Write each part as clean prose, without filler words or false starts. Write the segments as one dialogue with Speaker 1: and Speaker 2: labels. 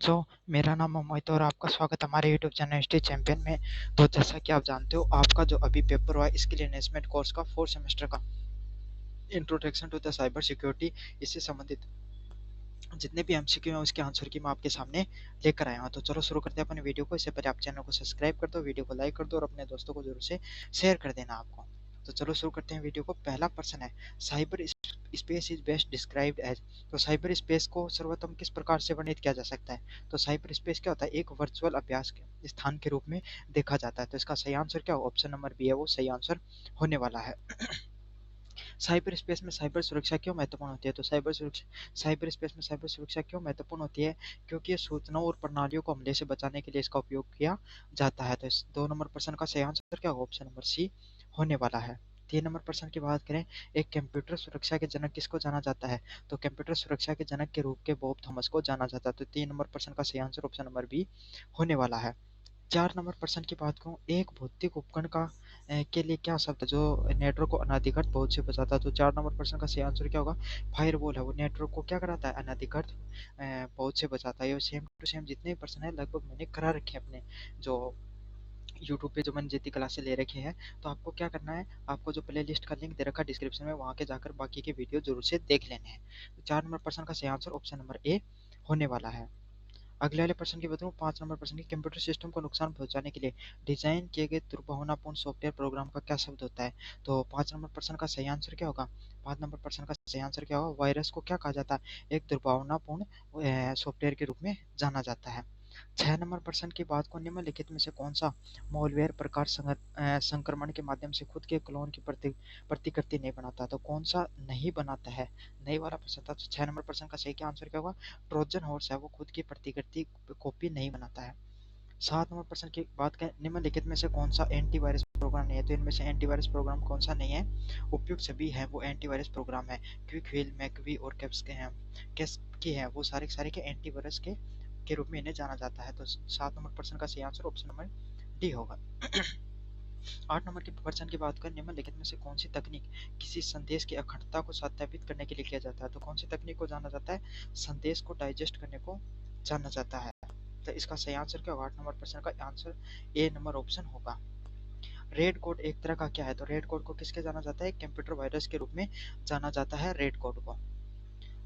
Speaker 1: सो मेरा नाम है मोहित और आपका स्वागत है हमारे यूट्यूब चैनल हिस्ट्री चैंपियन में। तो जैसा कि आप जानते हो, आपका जो अभी पेपर हुआ है स्किल एनहेंसमेंट कोर्स का 4 सेमेस्टर का introduction to the cyber security, इससे संबंधित जितने भी एमसीक्यू हैं उसके आंसर की मैं आपके सामने लेकर आया हूँ। तो चलो शुरू करते हैं अपने वीडियो को। इससे पहले आप चैनल को सब्सक्राइब कर दो, वीडियो को लाइक कर दो और अपने दोस्तों को जरूर से शेयर कर देना आपको। तो चलो शुरू करते हैं वीडियो को। पहला प्रश्न है, cyber space is best described as. तो साइबर स्पेस को सर्वोत्तम किस प्रकार से वर्णित किया जा सकता है? तो साइबर स्पेस क्या होता है? एक वर्चुअल अभ्यास के स्थान के रूप में देखा जाता है। तो इसका सही आंसर क्या हो? ऑप्शन नंबर बी है वो सही आंसर होने वाला है। साइबर स्पेस में साइबर सुरक्षा क्यों महत्वपूर्ण होती है? तो साइबर स्पेस में साइबर सुरक्षा क्यों महत्वपूर्ण होती है? क्योंकि ये सूचनाओं और प्रणालियों को हमले से बचाने के लिए इसका उपयोग किया जाता है। तो इस 2 नंबर प्रश्न का सही आंसर क्या होगा? ऑप्शन नंबर सी होने वाला है। 3 नंबर प्रश्न की बात करें, एक कंप्यूटर सुरक्षा के जनक किसको जाना जाता है? तो कंप्यूटर सुरक्षा के जनक के रूप के बॉब थॉमस को जाना जाता है। तो 3 नंबर प्रश्न का सही आंसर ऑप्शन नंबर बी होने वाला है। 4 नंबर प्रश्न की बात करूँ, एक भौतिक उपकरण का के लिए क्या शब्द है जो नेटवर्क को अनधिकृत पहुंच से बचाता है? तो 4 नंबर प्रश्न का सही आंसर क्या होगा? फायरवॉल है, वो नेटवर्क को क्या कराता है? अनधिकृत पहुंच से बचाता है। ये सेम टू सेम जितने भी प्रश्न है लगभग मैंने करा रखे हैं अपने जो यूट्यूब पे, जो मैंने जितनी क्लासेस ले रखी हैं। तो आपको क्या करना है, आपको जो प्ले लिस्ट का लिंक दे रखा है डिस्क्रिप्शन में, वहाँ के जाकर बाकी के वीडियो जरूर से देख लेने हैं। तो 4 नंबर प्रश्न का सही आंसर ऑप्शन नंबर ए होने वाला है। अगले वाले प्रश्न की बताऊँ, 5 नंबर प्रश्न की, कंप्यूटर सिस्टम को नुकसान पहुंचाने के लिए डिजाइन किए गए दुर्भावनापूर्ण सॉफ्टवेयर प्रोग्राम का क्या शब्द होता है? तो 5 नंबर प्रश्न का सही आंसर क्या होगा? 5 नंबर प्रश्न का सही आंसर क्या होगा? वायरस को क्या कहा जाता है? एक दुर्भावनापूर्ण सॉफ्टवेयर के रूप में जाना जाता है। 6 नंबर प्रश्न की बात को, निम्नलिखित में से कौन सा मॉलवेयर प्रकार संक्रमण के माध्यम से खुद के क्लोन की प्रतिकृति नहीं बनाता? तो कौन सा नहीं बनाता है? नहीं वाला प्रश्न था। तो 6 नंबर प्रश्न का सही क्या आंसर क्या होगा? ट्रोजन हॉर्स है, वो खुद की प्रतिकृति कॉपी नहीं बनाता है। 7 नंबर प्रश्न की बात करें, निम्नलिखित में से कौन सा एंटीवायरस प्रोग्राम नहीं है? तो इनमें से एंटीवायरस प्रोग्राम कौन सा नहीं है? उपयुक्त सभी है वो एंटीवायरस प्रोग्राम है। क्विक व्हील, मैकवी और कैप्स के हैं, कैस के हैं, वो सारे के सारे के एंटीवायरस के रूप में इन्हें जाना जाता है। तो 7 नंबर प्रश्न का सही आंसर ऑप्शन नंबर डी होगा। 8 नंबर के प्रश्न की बात करें, निम्नलिखित में से कौन सी तकनीक किसी संदेश की अखंडता को सत्यापित करने के लिए किया जाता है? तो कौन सी तकनीक को जाना जाता है? संदेश को डाइजेस्ट करने को जाना जाता है। तो इसका सही आंसर क्या होगा? 8 नंबर प्रश्न का आंसर ए नंबर ऑप्शन होगा। रेड कोड एक तरह का क्या है? तो रेड कोड को किसके जाना जाता है? कंप्यूटर वायरस के रूप में जाना जाता है रेड कोड को।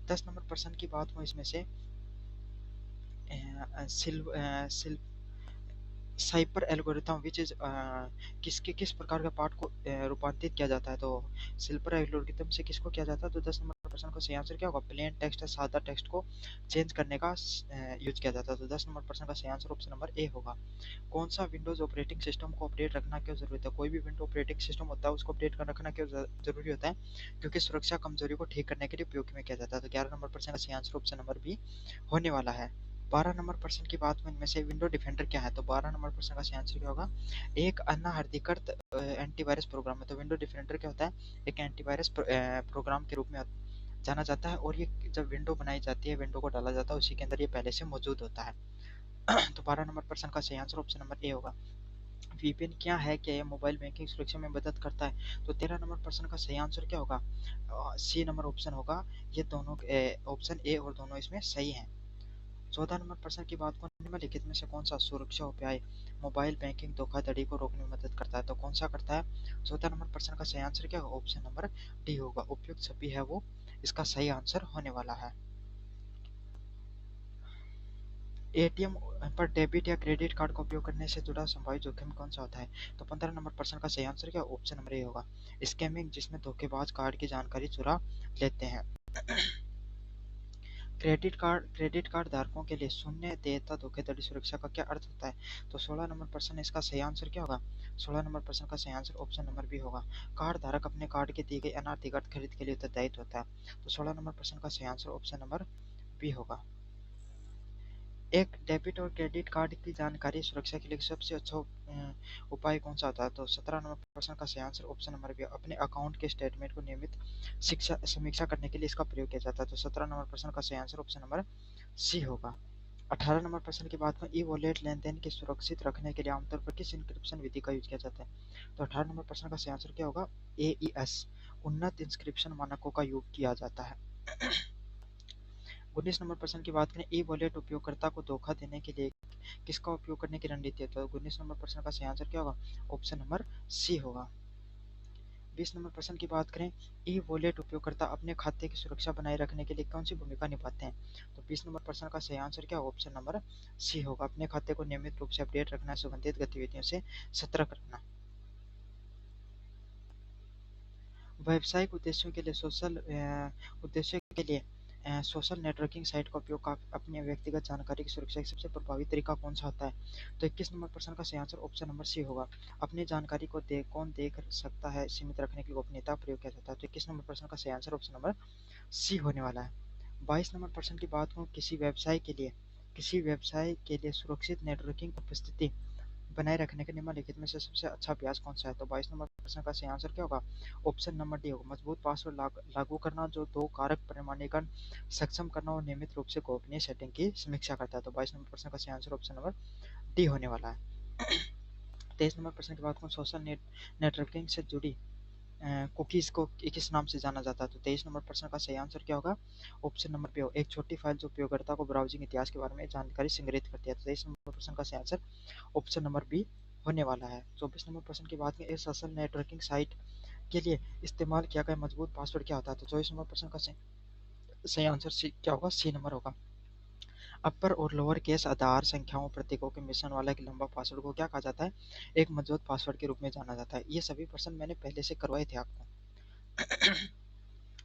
Speaker 1: 10 नंबर प्रश्न की बात हो, इसमें से सिल्व सिल्व साइपर एल्गोरिथम विच इज किसके किस प्रकार के पार्ट को रूपांतरित किया जाता है? तो सिल्पर एल्गोरिथम से किसको किया जाता है? तो 10 नंबर प्रश्न का सही आंसर क्या होगा? प्लेन टेक्स्ट है, सादा टेक्स्ट को चेंज करने का यूज किया जाता है। तो 10 नंबर प्रश्न का सही आंसर ऑप्शन नंबर ए होगा। कौन सा विंडोज ऑपरेटिंग सिस्टम को अपडेट रखना क्यों जरूरी है? कोई भी विंडो ऑपरेटिंग सिस्टम होता है उसको अपडेट कर रखना क्यों जरूरी होता है? क्योंकि सुरक्षा कमजोरी को ठीक करने के लिए उपयोग में किया जाता है। तो 11 नंबर प्रश्न का सही आंसर ऑप्शन नंबर बी होने वाला है। 12 नंबर प्रश्न की बात में, इनमें से विंडो डिफेंडर क्या है? तो 12 नंबर प्रश्न का सही आंसर क्या होगा? एक अनाहृदीकृत एंटीवायरस प्रोग्राम है। तो विंडो डिफेंडर क्या होता है? एक एंटीवायरस प्रोग्राम के रूप में जाना जाता है, और ये जब विंडो बनाई जाती है, विंडो को डाला जाता है, उसी के अंदर ये पहले से मौजूद होता है। तो 12 नंबर प्रश्न का सही आंसर ऑप्शन नंबर ए होगा। वीपीएन क्या है? क्या ये मोबाइल बैंकिंग सुरक्षा में मदद करता है? तो 13 नंबर प्रश्न का सही आंसर क्या होगा? सी नंबर ऑप्शन होगा। ये दोनों ऑप्शन ए और दोनों इसमें सही हैं। 14 नंबर प्रश्न की बात को, निम्नलिखित में से कौन सा सुरक्षा उपाय मोबाइल बैंकिंग धोखाधड़ी को रोकने में मदद करता है? तो कौन सा करता है? 14 नंबर प्रश्न का सही आंसर क्या होगा? ऑप्शन नंबर डी होगा। उपयुक्त सभी है वो इसका सही आंसर होने वाला है। एटीएम पर डेबिट या क्रेडिट कार्ड का उपयोग करने से जुड़ा संभावित जोखिम कौन सा होता है? तो 15 नंबर प्रश्न का सही आंसर क्या? ऑप्शन नंबर ए होगा। स्कैमिंग, जिसमें धोखेबाज कार्ड की जानकारी चुरा लेते हैं। क्रेडिट कार्ड धारकों के लिए शून्य देयता धोखाधड़ी सुरक्षा का क्या अर्थ होता है? तो 16 नंबर प्रश्न, इसका सही आंसर क्या होगा? 16 नंबर प्रश्न का सही आंसर ऑप्शन नंबर बी होगा। कार्ड धारक अपने कार्ड के दिए गए अनाधिकृत खरीद के लिए उत्तरदायित्व होता है। तो 16 नंबर प्रश्न का सही आंसर ऑप्शन नंबर बी होगा। एक डेबिट और क्रेडिट कार्ड की जानकारी सुरक्षा के लिए सबसे अच्छा उपाय कौन सा होता है? तो 17 नंबर प्रश्न का सही आंसर ऑप्शन नंबर बी। अपने अकाउंट के स्टेटमेंट को नियमित समीक्षा करने के लिए इसका प्रयोग किया जाता है। तो 17 नंबर प्रश्न का सही आंसर ऑप्शन नंबर सी होगा। 18 नंबर प्रश्न की बात में, ई वॉलेट लेनदेन के सुरक्षित रखने के लिए आमतौर पर किस इंक्रिप्शन विधि का यूज किया जाता है? तो 18 नंबर प्रश्न का सही आंसर क्या होगा? एईएस उन्नत इंस्क्रिप्शन मानकों का यूज किया जाता है। 19 नंबर प्रश्न की बात करें, ई वॉलेट उपयोगकर्ता को धोखा देने के लिए किसका उपयोग करने की रणनीति है? तो 19 नंबर प्रश्न का सही आंसर क्या होगा? ऑप्शन नंबर सी होगा। 20 नंबर प्रश्न की बात करें, ई वॉलेट उपयोगकर्ता अपने खाते की सुरक्षा बनाए रखने के लिए कौन सी भूमिका निभाते हैं? तो 20 नंबर प्रश्न का सही आंसर क्या होगा? ऑप्शन नंबर सी होगा। अपने खाते को नियमित रूप से अपडेट रखना, सुगंधित गतिविधियों से सतर्क रखना। व्यावसायिक उद्देश्यों के लिए उद्देश्य के लिए सोशल नेटवर्किंग साइट का उपयोग का अपने व्यक्तिगत जानकारी की सुरक्षा का सबसे प्रभावी तरीका कौन सा होता है? तो 21 नंबर प्रश्न का सही आंसर ऑप्शन नंबर सी होगा। अपनी जानकारी को कौन देख सकता है, सीमित रखने के लिए गोपनीयता का प्रयोग किया जाता है। तो 21 नंबर प्रश्न का सही आंसर ऑप्शन नंबर सी होने वाला है। 22 नंबर प्रश्न की बात करूँ, किसी व्यवसाय के लिए सुरक्षित नेटवर्किंग उपस्थिति बनाए रखने के निम्नलिखित में से सबसे अच्छा अभ्यास कौन सा है? तो 22 नंबर प्रश्न का सही आंसर क्या होगा? ऑप्शन नंबर डी होगा। मजबूत पासवर्ड लागू करना, जो दो कारक प्रमाणीकरण सक्षम करना और नियमित रूप से गोपनीय सेटिंग की समीक्षा करता है। तो 22 नंबर प्रश्न का सही आंसर ऑप्शन नंबर डी होने वाला है। 23 नंबर प्रश्न की बात करूँ, सोशल नेटवर्किंग से जुड़ी कुकीज़ को किस नाम से जाना जाता है? तो 23 नंबर प्रश्न का सही आंसर क्या होगा? ऑप्शन नंबर बी हो, एक छोटी फाइल जो उपयोगकर्ता को ब्राउजिंग इतिहास के बारे में जानकारी संग्रहित करती है। तो 23 नंबर प्रश्न का सही आंसर ऑप्शन नंबर बी होने वाला है। 24 नंबर प्रश्न की बात करें, इस सोशल नेटवर्किंग साइट के लिए इस्तेमाल किया गया मजबूत पासवर्ड क्या होता है? तो 24 नंबर प्रश्न का सही आंसर सी क्या होगा? सी नंबर होगा। अपर और लोअर केस आधार संख्याओं प्रतीकों के मिश्रण वाला एक लंबा पासवर्ड को क्या कहा जाता है? एक मजबूत पासवर्ड के रूप में जाना जाता है। ये सभी प्रश्न मैंने पहले से करवाए थे आपको।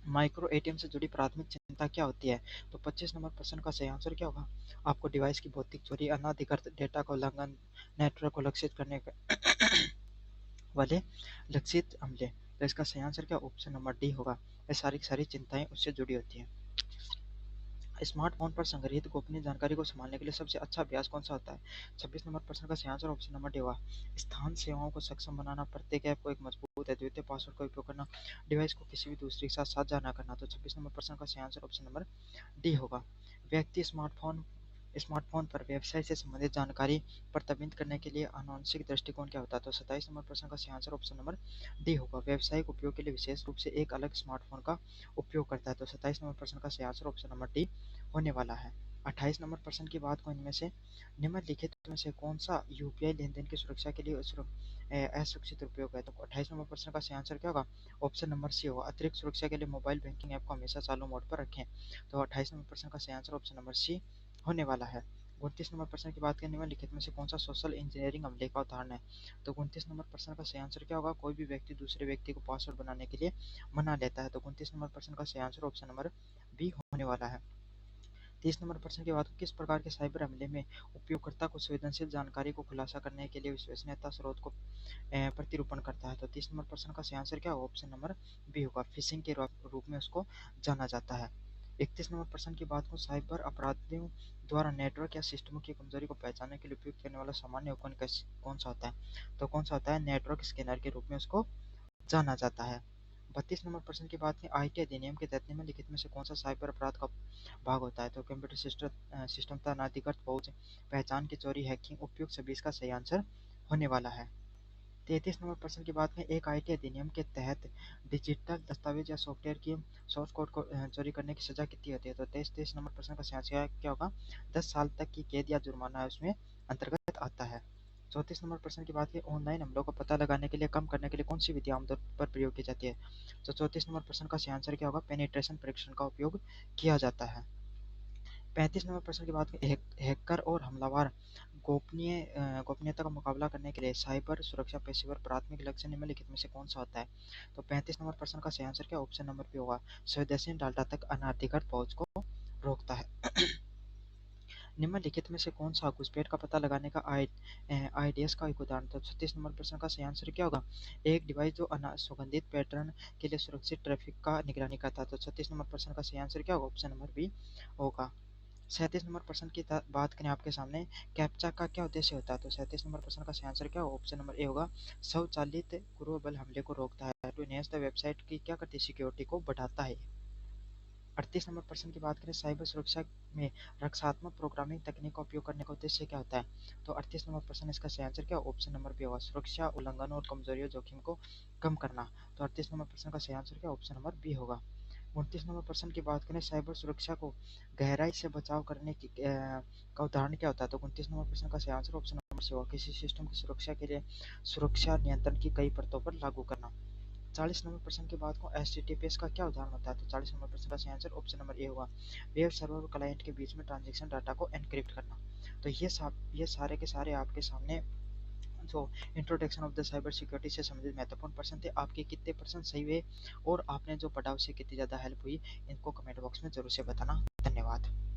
Speaker 1: माइक्रो एटीएम से जुड़ी प्राथमिक चिंता क्या होती है? तो 25 नंबर प्रश्न का सही आंसर क्या होगा? आपको डिवाइस की भौतिक चोरी, अनाधिकृत डेटा का उल्लंघन, नेटवर्क को लक्षित करने वाले लक्षित हमले। तो इसका सही आंसर क्या ऑप्शन नंबर डी होगा। ये सारी की सारी चिंताएं उससे जुड़ी होती हैं। स्मार्टफोन पर संग्रहित गोपनीय जानकारी को संभालने के लिए सबसे अच्छा अभ्यास कौन सा होता है? 26 नंबर प्रश्न का सही आंसर ऑप्शन नंबर डी होगा। स्थान सेवाओं को सक्षम बनाना, प्रत्येक ऐप को एक मजबूत अद्वितीय पासवर्ड का उपयोग करना, डिवाइस को किसी भी दूसरे के साथ साझा न करना। तो 26 नंबर प्रश्न का सही आंसर ऑप्शन नंबर डी होगा। व्यक्ति स्मार्टफोन पर व्यवसाय से संबंधित जानकारी प्रबंधित करने के लिए आनुवंशिक दृष्टिकोण क्या होता है? तो 27 नंबर प्रश्न का सही आंसर ऑप्शन नंबर डी होगा। व्यावसायिक उपयोग के लिए विशेष रूप से एक अलग स्मार्टफोन का उपयोग करता है। तो 27 नंबर प्रश्न का सही आंसर ऑप्शन नंबर डी होने वाला है। 28 नंबर प्रश्न की बात को, इनमें से निम्नलिखित में से कौन सा यूपीआई लेनदेन की सुरक्षा के लिए असुरक्षित उपयोग है? तो 28 नंबर प्रश्न का सही आंसर क्या होगा? ऑप्शन नंबर सी होगा। अतिरिक्त सुरक्षा के लिए मोबाइल बैंकिंग ऐप को हमेशा चालू मोड पर रखें। तो 28 नंबर प्रश्न का सही आंसर ऑप्शन नंबर सी होने वाला है। 29 नंबर प्रश्न की बात करें, निम्नलिखित में से कौन सा सोशल इंजीनियरिंग हमले का उदाहरण है? तो 29 नंबर प्रश्न का सही आंसर क्या होगा? कोई भी व्यक्ति दूसरे व्यक्ति को पासवर्ड बनाने के लिए मना लेता है। तो 29 नंबर प्रश्न का सही आंसर ऑप्शन नंबर बी होने वाला है। 30 नंबर प्रश्न की बात हो, किस प्रकार के साइबर हमले में उपयोगकर्ता को संवेदनशील जानकारी को खुलासा करने के लिए विश्वसनीयता स्रोत को प्रतिरूपण करता है? तो 30 नंबर प्रश्न का सही आंसर क्या होगा? ऑप्शन नंबर बी होगा। फिशिंग के रूप में उसको जाना जाता है। 31 नंबर प्रश्न की बात को, साइबर अपराधियों द्वारा नेटवर्क या सिस्टमों की कमजोरी को पहचानने के लिए उपयोग करने वाला सामान्य उपकरण कौन सा होता है? तो कौन सा होता है? नेटवर्क स्कैनर के रूप में उसको जाना जाता है। 32 नंबर प्रश्न की बात की, आईटी अधिनियम के तहत निम्नलिखित में से कौन सा साइबर अपराध का भाग होता है? तो कंप्यूटर सिस्टम तथा अनधिकृत पहुंच, पहचान की चोरी, हैकिंग, उपयुक्त सभी इसका सही आंसर होने वाला है। 33 नंबर प्रश्न की बात में, एक आईटी अधिनियम के तहत डिजिटल दस्तावेज या सॉफ्टवेयर की सोर्स कोड को चोरी करने की सजा कितनी होती है? तो 33 नंबर प्रश्न का सही आंसर क्या होगा? 10 साल तक की कैद या जुर्माना है उसमें अंतर्गत आता है। 34 नंबर प्रश्न की बात की, ऑनलाइन हमलों का पता लगाने के लिए, कम करने के लिए कौन सी विधि आमतौर पर प्रयोग की जाती है? तो 34 नंबर प्रश्न का सही आंसर क्या होगा? पेनिट्रेशन परीक्षण का उपयोग किया जाता है। 35 नंबर प्रश्न की बात करें, हैकर और हमलावर गोपनीयता का मुकाबला करने के लिए साइबर सुरक्षा पेशेवर प्राथमिक लक्ष्य निम्नलिखित में से कौन सा होता है? तो 35 नंबर प्रश्न का सही आंसर क्या ऑप्शन नंबर पे होगा? संवेदनशील डाटा तक अनधिकृत पहुंच को रोकता है। निम्नलिखित में से कौन सा घुसपैठ का पता लगाने का आईडीएस का एक उदाहरण? तो 36 नंबर प्रश्न का सही आंसर क्या होगा? एक डिवाइस जो सुगंधित पैटर्न के लिए सुरक्षित ट्रैफिक का निगरानी करता है। तो 36 नंबर प्रश्न का सही आंसर क्या होगा? ऑप्शन नंबर बी होगा। 37 नंबर प्रश्न की बात करें आपके सामने, कैप्चा का क्या उद्देश्य होता है? तो 37 नंबर प्रश्न का सही आंसर क्या होगा? ऑप्शन नंबर ए होगा। स्वचालित गुरुबल बल हमले को रोकता है। टू एनहेंस द वेबसाइट की क्या करती है? सिक्योरिटी को बढ़ाता है। 38 नंबर प्रश्न की बात करें, साइबर सुरक्षा में रक्षात्मक प्रोग्रामिंग तकनीक का उपयोग करने का उद्देश्य क्या होता है? तो 38 नंबर प्रश्न, इसका सही आंसर क्या? ऑप्शन नंबर बी होगा। सुरक्षा उल्लंघन और कमजोरियों जोखिम को कम करना। तो 38 नंबर प्रश्न का सही आंसर क्या? ऑप्शन नंबर बी होगा। 29 नंबर प्रश्न की बात करें, साइबर सुरक्षा को गहराई से बचाव करने की का उदाहरण क्या होता है? तो 29 नंबर प्रश्न का सही आंसर ऑप्शन नंबर सी होगा, किसी सिस्टम की सुरक्षा के लिए सुरक्षा नियंत्रण की कई परतों पर लागू करना। 40 नंबर प्रश्न की बात को HTTPS का क्या उदाहरण होता है? तो 40 नंबर प्रश्न का सही आंसर ऑप्शन नंबर ए होगा, वेब सर्वर और क्लाइंट के बीच में ट्रांजेक्शन डाटा को एनक्रिप्ट करना। तो ये सारे के सारे आपके सामने जो introduction of the cyber security से संबंधित महत्वपूर्ण प्रश्न थे। आपके कितने प्रश्न सही हुए और आपने जो पढ़ा उससे कितनी ज़्यादा हेल्प हुई, इनको कमेंट बॉक्स में जरूर से बताना। धन्यवाद।